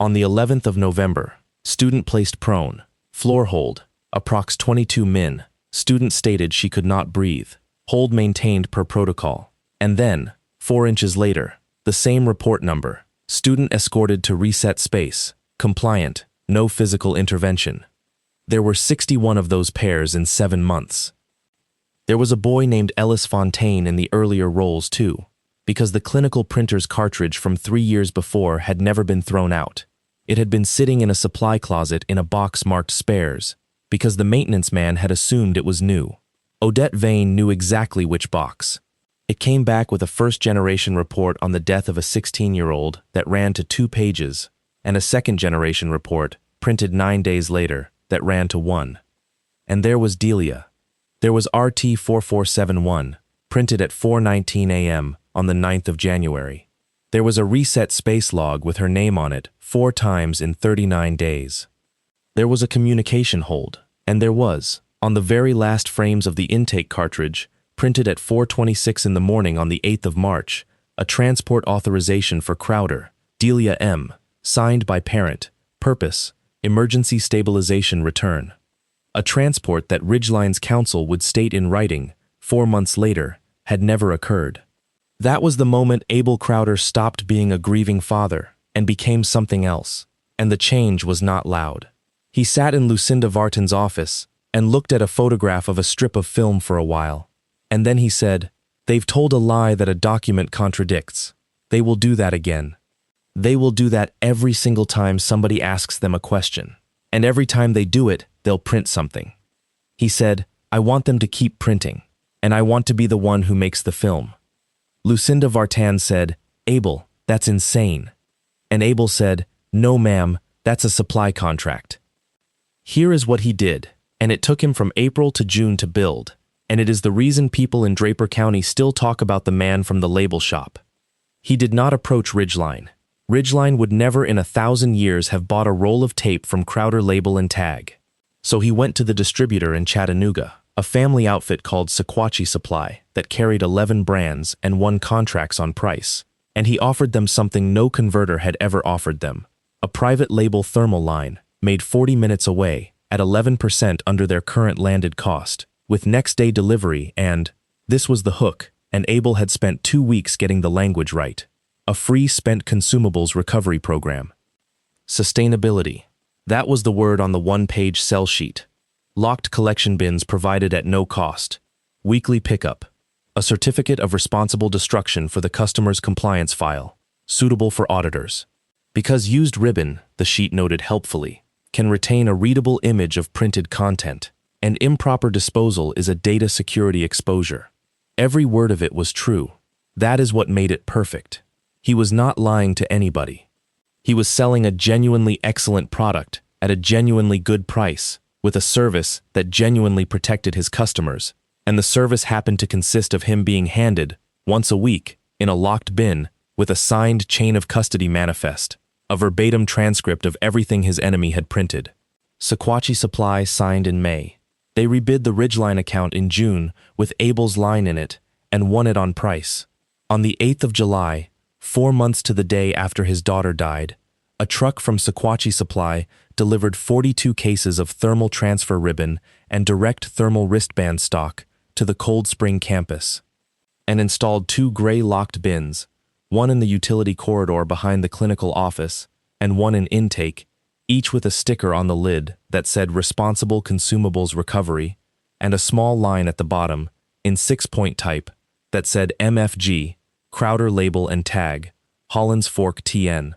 On the 11th of November, student placed prone, floor hold, approx 22 min, student stated she could not breathe, hold maintained per protocol. And then, 4 inches later, the same report number, student escorted to reset space, compliant, no physical intervention. There were 61 of those pairs in 7 months. There was a boy named Ellis Fontaine in the earlier rolls too, because the clinical printer's cartridge from 3 years before had never been thrown out. It had been sitting in a supply closet in a box marked spares, because the maintenance man had assumed it was new. Odette Vane knew exactly which box. It came back with a first-generation report on the death of a 16-year-old that ran to 2 pages, and a second-generation report, printed 9 days later, that ran to 1. And there was Delia. There was RT 4471, printed at 4:19 a.m. on the 9th of January. There was a reset space log with her name on it 4 times in 39 days. There was a communication hold, and there was, on the very last frames of the intake cartridge, printed at 4:26 in the morning on the 8th of March, a transport authorization for Crowder, Delia M., signed by parent, purpose, emergency stabilization return. A transport that Ridgeline's counsel would state in writing, 4 months later, had never occurred. That was the moment Abel Crowder stopped being a grieving father and became something else, and the change was not loud. He sat in Lucinda Vartan's office and looked at a photograph of a strip of film for a while, and then he said, "They've told a lie that a document contradicts. They will do that again. They will do that every single time somebody asks them a question, and every time they do it, they'll print something." He said, "I want them to keep printing, and I want to be the one who makes the film." Lucinda Vartan said, "Abel, that's insane." And Abel said, "No, ma'am, that's a supply contract." Here is what he did, and it took him from April to June to build, and it is the reason people in Draper County still talk about the man from the label shop. He did not approach Ridgeline. Ridgeline would never in 1,000 years have bought a roll of tape from Crowder Label and Tag. So he went to the distributor in Chattanooga, a family outfit called Sequatchie Supply that carried 11 brands and won contracts on price, and he offered them something no converter had ever offered them, a private label thermal line made 40 minutes away at 11% under their current landed cost, with next-day delivery and, this was the hook, and Abel had spent 2 weeks getting the language right, a free spent consumables recovery program. Sustainability. That was the word on the one-page sell sheet. Locked collection bins provided at no cost. Weekly pickup. A certificate of responsible destruction for the customer's compliance file, suitable for auditors. Because used ribbon, the sheet noted helpfully, can retain a readable image of printed content, and improper disposal is a data security exposure. Every word of it was true. That is what made it perfect. He was not lying to anybody. He was selling a genuinely excellent product at a genuinely good price, with a service that genuinely protected his customers, and the service happened to consist of him being handed, once a week, in a locked bin, with a signed chain of custody manifest, a verbatim transcript of everything his enemy had printed. Sequatchie Supply signed in May. They rebid the Ridgeline account in June with Abel's line in it and won it on price. On the 8th of July, 4 months to the day after his daughter died, a truck from Sequatchie Supply delivered 42 cases of thermal transfer ribbon and direct thermal wristband stock to the Cold Spring campus, and installed 2 gray locked bins, one in the utility corridor behind the clinical office and one in intake, each with a sticker on the lid that said Responsible Consumables Recovery, and a small line at the bottom, in 6-point type, that said MFG, Crowder Label and Tag, Hollins Fork TN.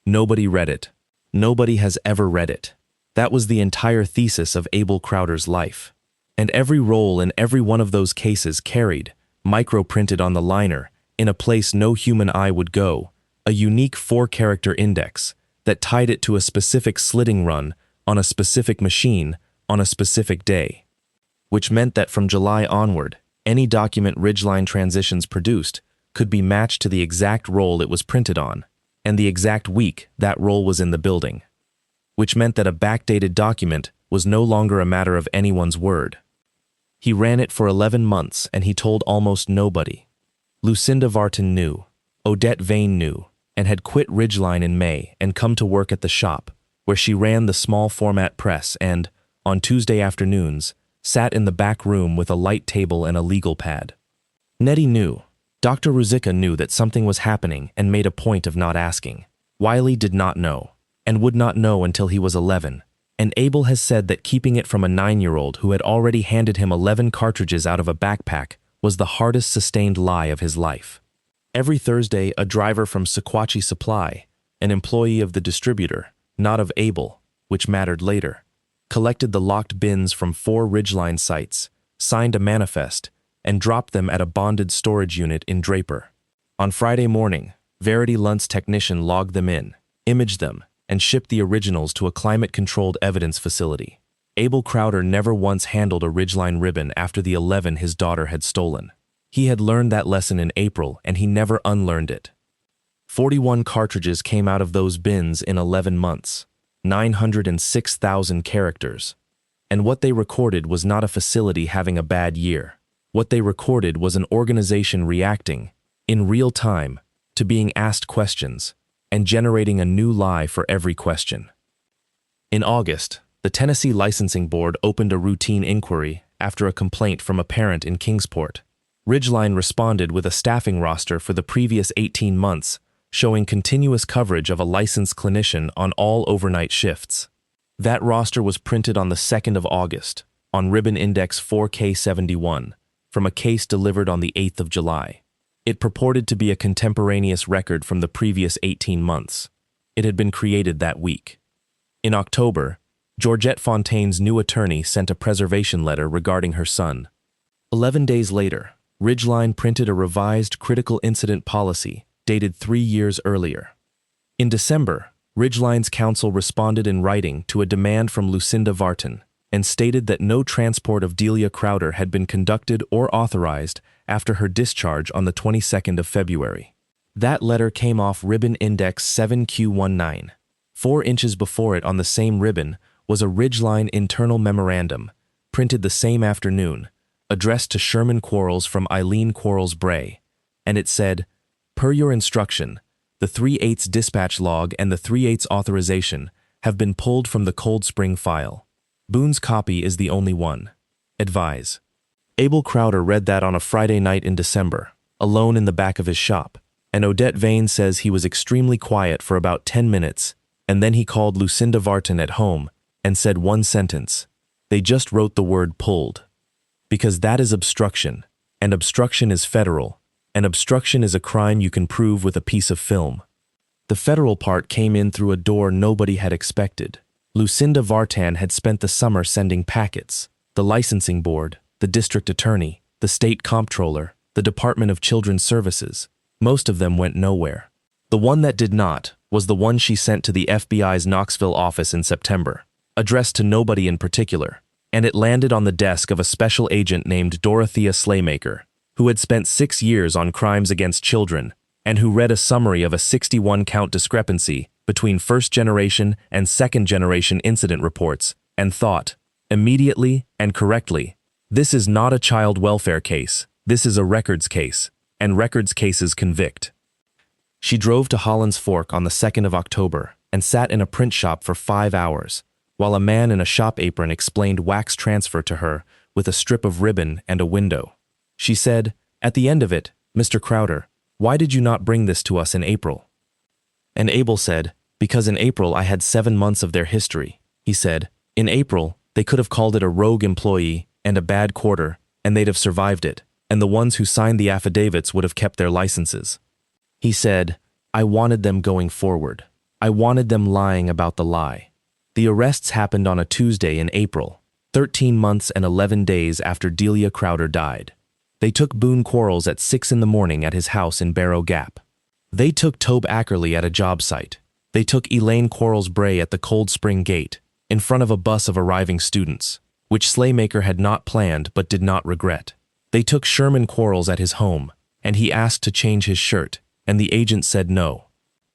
Nobody read it. Nobody has ever read it. That was the entire thesis of Abel Crowder's life. And every roll in every one of those cases carried, micro-printed on the liner, in a place no human eye would go, a unique 4-character index that tied it to a specific slitting run on a specific machine on a specific day. Which meant that from July onward, any document Ridgeline Transitions produced could be matched to the exact roll it was printed on, and the exact week that roll was in the building. Which meant that a backdated document was no longer a matter of anyone's word. He ran it for 11 months and he told almost nobody. Lucinda Vartan knew, Odette Vane knew, and had quit Ridgeline in May and come to work at the shop, where she ran the small format press and, on Tuesday afternoons, sat in the back room with a light table and a legal pad. Nettie knew. Dr. Ruzicka knew that something was happening and made a point of not asking. Wiley did not know, and would not know until he was 11, and Abel has said that keeping it from a 9-year-old who had already handed him 11 cartridges out of a backpack was the hardest sustained lie of his life. Every Thursday, a driver from Sequatchie Supply, an employee of the distributor, not of Abel, which mattered later, collected the locked bins from 4 Ridgeline sites, signed a manifest, and dropped them at a bonded storage unit in Draper. On Friday morning, Verity Lunt's technician logged them in, imaged them, and shipped the originals to a climate-controlled evidence facility. Abel Crowder never once handled a Ridgeline ribbon after the 11 his daughter had stolen. He had learned that lesson in April, and he never unlearned it. 41 cartridges came out of those bins in 11 months, 906,000 characters. And what they recorded was not a facility having a bad year. What they recorded was an organization reacting, in real time, to being asked questions, and generating a new lie for every question. In August, the Tennessee Licensing Board opened a routine inquiry after a complaint from a parent in Kingsport. Ridgeline responded with a staffing roster for the previous 18 months, showing continuous coverage of a licensed clinician on all overnight shifts. That roster was printed on the 2nd of August, on ribbon index 4K71, from a case delivered on the 8th of July. It purported to be a contemporaneous record from the previous 18 months. It had been created that week. In October, Georgette Fontaine's new attorney sent a preservation letter regarding her son. 11 days later, Ridgeline printed a revised critical incident policy dated 3 years earlier. In December, Ridgeline's counsel responded in writing to a demand from Lucinda Vartan and stated that no transport of Delia Crowder had been conducted or authorized after her discharge on the 22nd of February. That letter came off ribbon index 7Q19. 4 inches before it on the same ribbon was a Ridgeline internal memorandum, printed the same afternoon, addressed to Sherman Quarles from Eileen Quarles Bray, and it said, "Per your instruction, the 3/8 dispatch log and the 3/8 authorization have been pulled from the Cold Spring file. Boone's copy is the only one. Advise." Abel Crowder read that on a Friday night in December, alone in the back of his shop, and Odette Vane says he was extremely quiet for about 10 minutes, and then he called Lucinda Vartan at home and said one sentence. They just wrote the word pulled. Because that is obstruction, and obstruction is federal, and obstruction is a crime you can prove with a piece of film. The federal part came in through a door nobody had expected. Lucinda Vartan had spent the summer sending packets. The licensing board, the district attorney, the state comptroller, the Department of Children's Services. Most of them went nowhere. The one that did not was the one she sent to the FBI's Knoxville office in September, addressed to nobody in particular, and it landed on the desk of a special agent named Dorothea Slaymaker, who had spent 6 years on crimes against children, and who read a summary of a 61-count discrepancy between first-generation and second-generation incident reports, and thought, immediately and correctly, this is not a child welfare case, this is a records case, and records cases convict. She drove to Hollins Fork on the 2nd of October and sat in a print shop for 5 hours, while a man in a shop apron explained wax transfer to her with a strip of ribbon and a window. She said, at the end of it, "Mr. Crowder, why did you not bring this to us in April?" And Abel said, Because in April I had 7 months of their history, he said. In April, they could have called it a rogue employee and a bad quarter, and they'd have survived it, and the ones who signed the affidavits would have kept their licenses. He said, I wanted them going forward. I wanted them lying about the lie. The arrests happened on a Tuesday in April, 13 months and 11 days after Delia Crowder died. They took Boone Quarles at 6 in the morning at his house in Barrow Gap. They took Tobe Ackerley at a job site. They took Elaine Quarles Bray at the Cold Spring Gate, in front of a bus of arriving students, which Slaymaker had not planned but did not regret. They took Sherman Quarles at his home, and he asked to change his shirt, and the agent said no.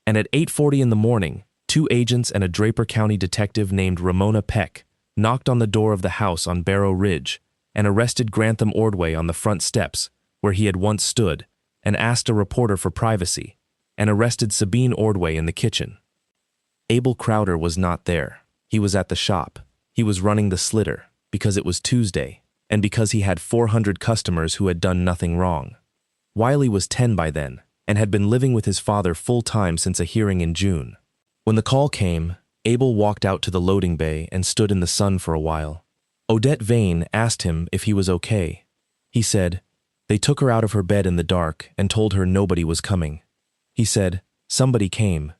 And at 8:40 in the morning, 2 agents and a Draper County detective named Ramona Peck knocked on the door of the house on Barrow Ridge and arrested Grantham Ordway on the front steps, where he had once stood, and asked a reporter for privacy, and arrested Sabine Ordway in the kitchen. Abel Crowder was not there. He was at the shop. He was running the slitter, because it was Tuesday, and because he had 400 customers who had done nothing wrong. Wiley was 10 by then, and had been living with his father full-time since a hearing in June. When the call came, Abel walked out to the loading bay and stood in the sun for a while. Odette Vane asked him if he was okay. He said, they took her out of her bed in the dark and told her nobody was coming. He said, somebody came.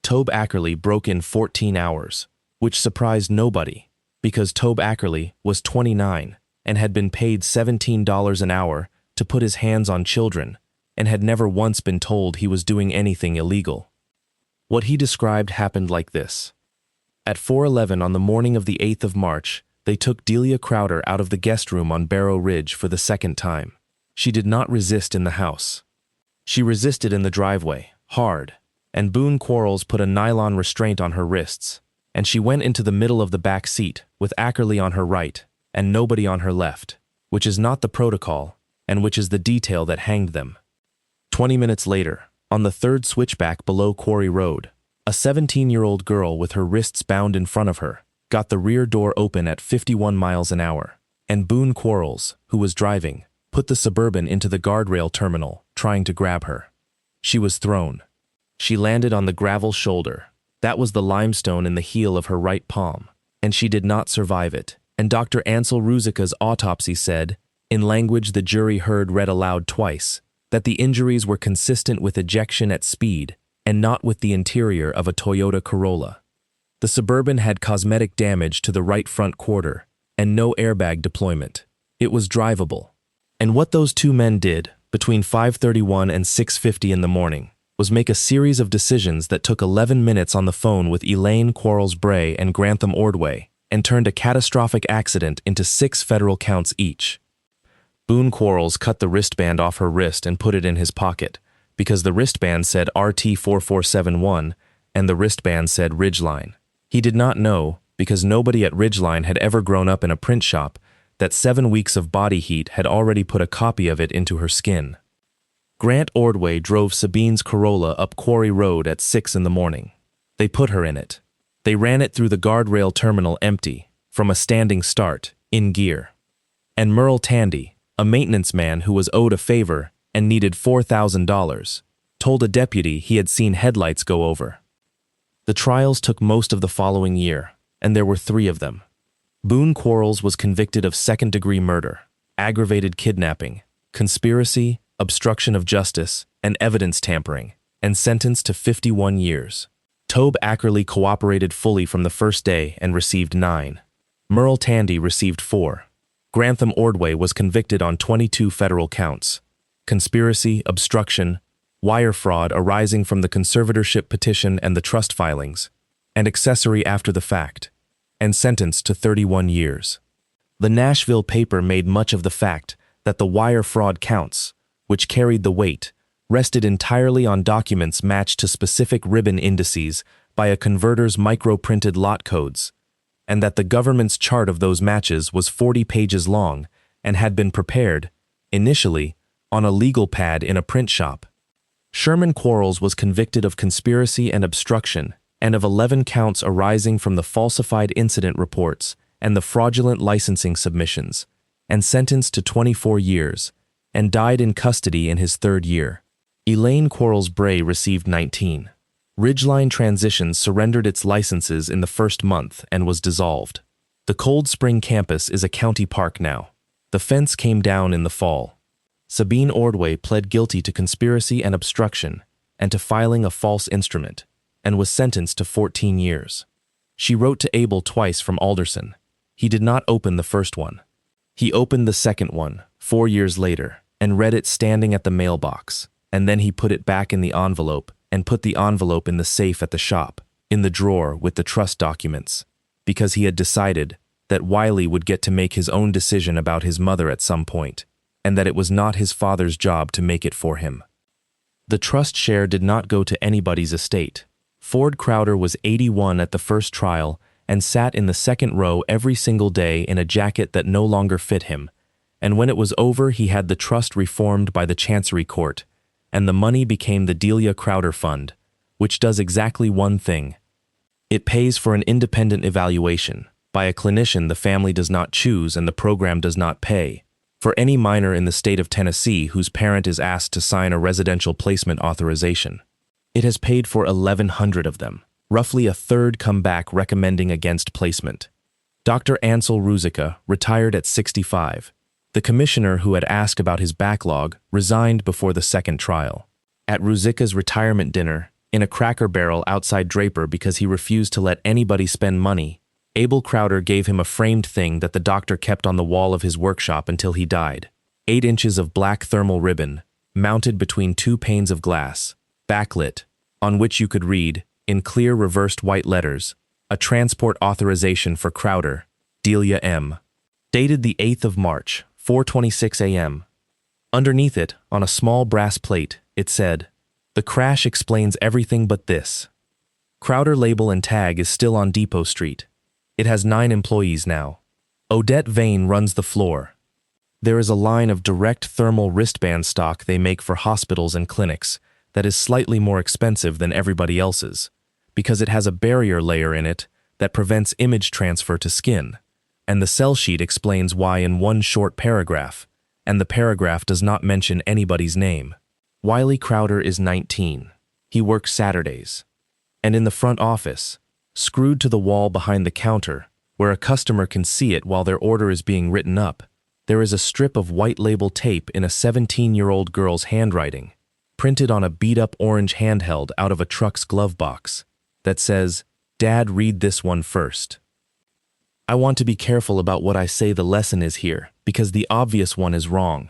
Tobe Ackerley broke in 14 hours, which surprised nobody, because Tobe Ackerley was 29 and had been paid $17 an hour to put his hands on children and had never once been told he was doing anything illegal. What he described happened like this. At 4:11 on the morning of the 8th of March, they took Delia Crowder out of the guest room on Barrow Ridge for the second time. She did not resist in the house. She resisted in the driveway, hard, and Boone Quarles put a nylon restraint on her wrists, and she went into the middle of the back seat with Ackerley on her right and nobody on her left, which is not the protocol and which is the detail that hanged them. 20 minutes later, on the third switchback below Quarry Road, a 17-year-old girl with her wrists bound in front of her got the rear door open at 51 miles an hour, and Boone Quarles, who was driving, put the Suburban into the guardrail terminal, trying to grab her. She was thrown. She landed on the gravel shoulder. That was the limestone in the heel of her right palm, and she did not survive it. And Dr. Ansel Ruzicka's autopsy said, in language the jury heard read aloud twice, that the injuries were consistent with ejection at speed and not with the interior of a Toyota Corolla. The Suburban had cosmetic damage to the right front quarter and no airbag deployment. It was drivable. And what those two men did between 5:31 and 6:50 in the morning was make a series of decisions that took 11 minutes on the phone with Elaine Quarles Bray and Grantham Ordway and turned a catastrophic accident into 6 federal counts each. Boone Quarles cut the wristband off her wrist and put it in his pocket because the wristband said RT4471 and the wristband said Ridgeline. He did not know, because nobody at Ridgeline had ever grown up in a print shop, that 7 weeks of body heat had already put a copy of it into her skin. Grant Ordway drove Sabine's Corolla up Quarry Road at 6 in the morning. They put her in it. They ran it through the guardrail terminal empty, from a standing start, in gear. And Merle Tandy, a maintenance man who was owed a favor and needed $4,000, told a deputy he had seen headlights go over. The trials took most of the following year, and there were 3 of them. Boone Quarles was convicted of second-degree murder, aggravated kidnapping, conspiracy, obstruction of justice, and evidence tampering, and sentenced to 51 years. Tobe Ackerley cooperated fully from the first day and received 9. Merle Tandy received 4. Grantham Ordway was convicted on 22 federal counts: conspiracy, obstruction, wire fraud arising from the conservatorship petition and the trust filings, and accessory after the fact, and sentenced to 31 years. The Nashville paper made much of the fact that the wire fraud counts, which carried the weight, rested entirely on documents matched to specific ribbon indices by a converter's micro-printed lot codes, and that the government's chart of those matches was 40 pages long and had been prepared, initially, on a legal pad in a print shop. Sherman Quarles was convicted of conspiracy and obstruction and of 11 counts arising from the falsified incident reports and the fraudulent licensing submissions, and sentenced to 24 years, and died in custody in his 3rd year. Elaine Quarles Bray received 19. Ridgeline Transitions surrendered its licenses in the first month and was dissolved. The Cold Spring campus is a county park now. The fence came down in the fall. Sabine Ordway pled guilty to conspiracy and obstruction and to filing a false instrument, and was sentenced to 14 years. She wrote to Abel twice from Alderson. He did not open the first one. He opened the second one, 4 years later, and read it standing at the mailbox, and then he put it back in the envelope and put the envelope in the safe at the shop, in the drawer with the trust documents, because he had decided that Wiley would get to make his own decision about his mother at some point, and that it was not his father's job to make it for him. The trust share did not go to anybody's estate. Ford Crowder was 81 at the first trial and sat in the second row every single day in a jacket that no longer fit him, and when it was over he had the trust reformed by the Chancery Court, and the money became the Delia Crowder Fund, which does exactly one thing. It pays for an independent evaluation by a clinician the family does not choose and the program does not pay, for any minor in the state of Tennessee whose parent is asked to sign a residential placement authorization. It has paid for 1,100 of them. Roughly a third come back recommending against placement. Dr. Ansel Ruzicka retired at 65. The commissioner who had asked about his backlog resigned before the second trial. At Ruzicka's retirement dinner, in a Cracker Barrel outside Draper because he refused to let anybody spend money, Abel Crowder gave him a framed thing that the doctor kept on the wall of his workshop until he died. 8 inches of black thermal ribbon, mounted between 2 panes of glass, backlit, on which you could read, in clear reversed white letters, a transport authorization for Crowder, Delia M. Dated the 8th of March, 4:26 a.m. Underneath it, on a small brass plate, it said, "The crash explains everything but this." Crowder label and tag is still on Depot Street. It has 9 employees now. Odette Vane runs the floor. There is a line of direct thermal wristband stock they make for hospitals and clinics that is slightly more expensive than everybody else's, because it has a barrier layer in it that prevents image transfer to skin, and the sell sheet explains why in one short paragraph, and the paragraph does not mention anybody's name. Wiley Crowder is 19. He works Saturdays. And in the front office, screwed to the wall behind the counter, where a customer can see it while their order is being written up, there is a strip of white label tape in a 17-year-old girl's handwriting, printed on a beat-up orange handheld out of a truck's glove box, that says, "Dad, read this one first." I want to be careful about what I say the lesson is here, because the obvious one is wrong.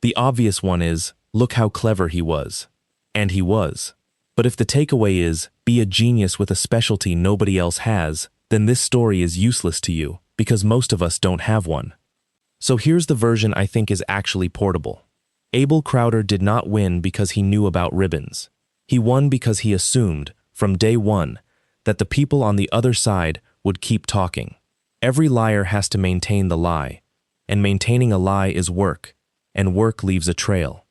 The obvious one is, look how clever he was. And he was. But if the takeaway is, be a genius with a specialty nobody else has, then this story is useless to you, because most of us don't have one. So here's the version I think is actually portable. Abel Crowder did not win because he knew about ribbons. He won because he assumed, from day one, that the people on the other side would keep talking. Every liar has to maintain the lie, and maintaining a lie is work, and work leaves a trail.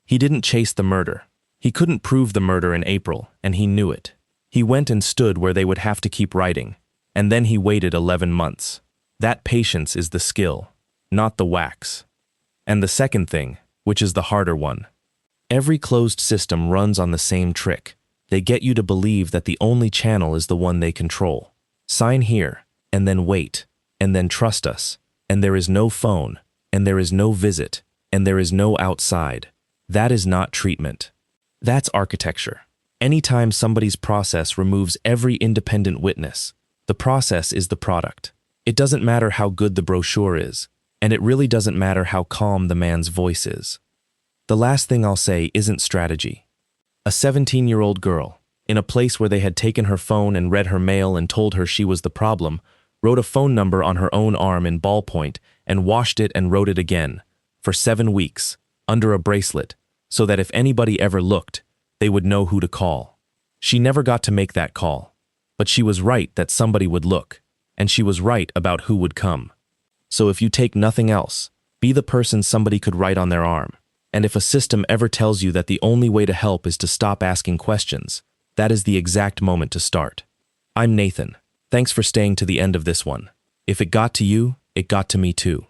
He didn't chase the murder. He couldn't prove the murder in April, and he knew it. He went and stood where they would have to keep writing, and then he waited 11 months. That patience is the skill, not the wax. And the second thing, which is the harder one. Every closed system runs on the same trick. They get you to believe that the only channel is the one they control. Sign here, and then wait, and then trust us, and there is no phone, and there is no visit, and there is no outside. That is not treatment. That's architecture. Anytime somebody's process removes every independent witness, the process is the product. It doesn't matter how good the brochure is, and it really doesn't matter how calm the man's voice is. The last thing I'll say isn't strategy. A 17-year-old girl, in a place where they had taken her phone and read her mail and told her she was the problem, wrote a phone number on her own arm in ballpoint and washed it and wrote it again, for 7 weeks, under a bracelet, so that if anybody ever looked, they would know who to call. She never got to make that call, but she was right that somebody would look, and she was right about who would come. So if you take nothing else, be the person somebody could write on their arm, and if a system ever tells you that the only way to help is to stop asking questions, that is the exact moment to start. I'm Nathan. Thanks for staying to the end of this one. If it got to you, it got to me too.